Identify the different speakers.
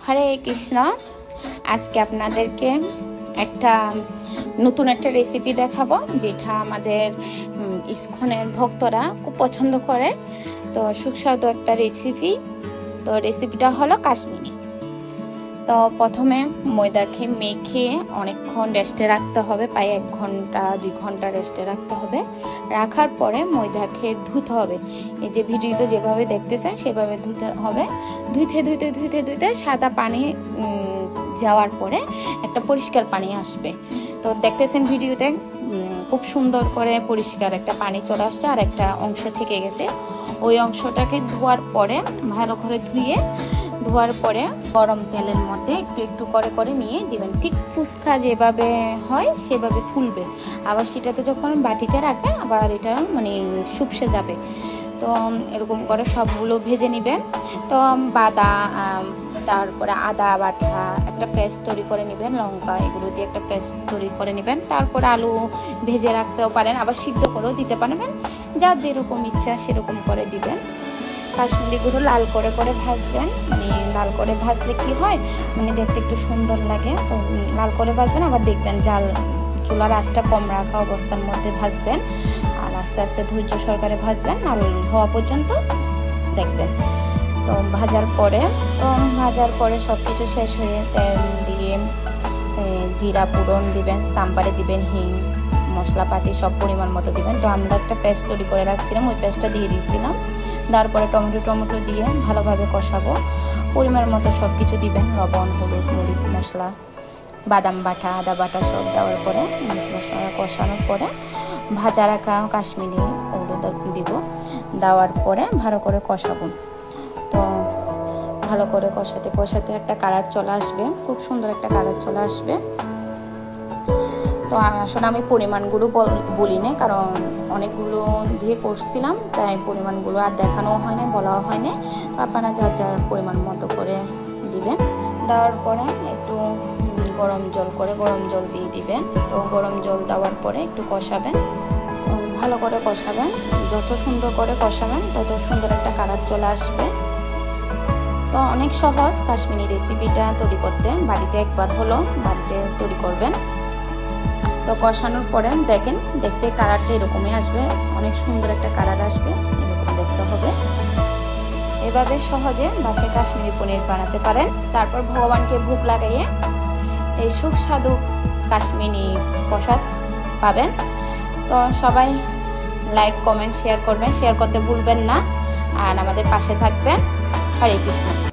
Speaker 1: হরে কৃষ্ণ। আজকে আপনাদেরকে নতুন একটা রেসিপি দেখাবো, যেটা আমাদের ইস্কনের ভক্তরা খুব পছন্দ করে। তো সুস্বাদু একটা রেসিপি। তো রেসিপিটা হলো কাশ্মীরি। তো প্রথমে ময়দাকে মেখে অনেকক্ষণ রেস্টে রাখতে হবে, প্রায় 1 ঘন্টা 2 ঘন্টা রেস্টে রাখতে হবে। রাখার পরে ময়দাকে ধুতে হবে। এই যে ভিডিওতে যেভাবে দেখতেছেন সেভাবে ধুতে হবে। ধুইতে সাদা পানি যাওয়ার পরে একটা পরিষ্কার পানি আসবে। তো দেখতেছেন ভিডিওতে খুব সুন্দর করে পরিষ্কার একটা পানি চলে আসছে, আর একটা অংশ থেকে গেছে। ওই অংশটাকে ধোয়ার পরে ভালো করে ধোয়ার পরে গরম তেলের মধ্যে একটু একটু করে নিয়ে দিবেন। ঠিক ফুচকা যেভাবে হয় সেভাবে ফুলবে। আবার সেটাতে যখন বাটিতে রাখবেন আবার এটা শুপসে যাবে। তো এরকম করে সবগুলো ভেজে নেবেন। তো বাদাম, তারপরে আদা বাটা একটা পেস্ট তৈরি করে নেবেন, লঙ্কা এগুলো দিয়ে একটা পেস্ট তৈরি করে নেবেন। তারপরে আলু ভেজে রাখতেও পারেন, আবার সিদ্ধ করেও দিতে পারবেন। যার যেরকম ইচ্ছা সেরকম করে দিবেন। কাশ্মীরি গুঁড়ো লাল করে ভাজবেন। লাল করে ভাজলে কি হয়, দেখতে একটু সুন্দর লাগে। তো লাল করে ভাজবেন, আবার দেখবেন চুলার আঁচটা কম রাখা অবস্থার মধ্যে ভাজবেন। আর আস্তে আস্তে ধৈর্য সহকারে ভাজবেন, লাল হওয়া পর্যন্ত দেখবেন। তো ভাজার পরে সব কিছু শেষ হয়ে তেল দিয়ে জিরা ফোড়ন দিবেন, সাম্বারে দিবেন হিং, মশলাপাতি সব পরিমাণ মতো দিবেন। তো আমরা একটা পেস্ট তৈরি করে রাখছিলাম, ওই পেস্টটা দিয়ে দিয়েছিলাম। তারপরে টমেটো দিয়ে ভালোভাবে কষাবো। পরিমাণ মতো সব কিছু দিবেন, লবণ, হলুদ, মরিচ, মশলা, বাদাম বাটা, আদা বাটা সব দেওয়ার পরে মশলা কষানোর পরে ভাজা রাখা কাশ্মীরি ওগুলো দিব। দেওয়ার পরে ভালো করে কষাবো। তো ভালো করে কষাতে একটা কালার চলে আসবে, খুব সুন্দর একটা কালার চলে আসবে। তো আসলে আমি পরিমাণগুলো বলি না, কারণ অনেকগুলো দিয়ে করছিলাম, তাই পরিমাণগুলো আর দেখানো হয় না, বলাও হয় না। তো আপনারা যার পরিমাণ মতো করে দিবেন। দেওয়ার পরে একটু গরম জল দিয়ে দিবেন। তো গরম জল দেওয়ার পরে একটু কষাবেন। তো ভালো করে কষাবেন, যত সুন্দর করে কষাবেন তত সুন্দর একটা কালার চলে আসবে। তো অনেক সহজ কাশ্মীরি রেসিপিটা তৈরি করতে, বাড়িতে একবার হলো বাড়িতে তৈরি করবেন। তো কষানোর পরে দেখতে কালারটা এরকমই আসবে, অনেক সুন্দর একটা কালার আসবে, এরকম দেখতে হবে। এভাবে সহজে বাসায় কাশ্মীরি পনির বানাতে পারেন। তারপর ভগবানকে ভোগ লাগাইয়ে এই সুস্বাদু কাশ্মীরি প্রসাদ পাবেন। তো সবাই লাইক, কমেন্ট, শেয়ার করবেন, শেয়ার করতে ভুলবেন না। আর আমাদের পাশে থাকবেন। হরে কৃষ্ণ।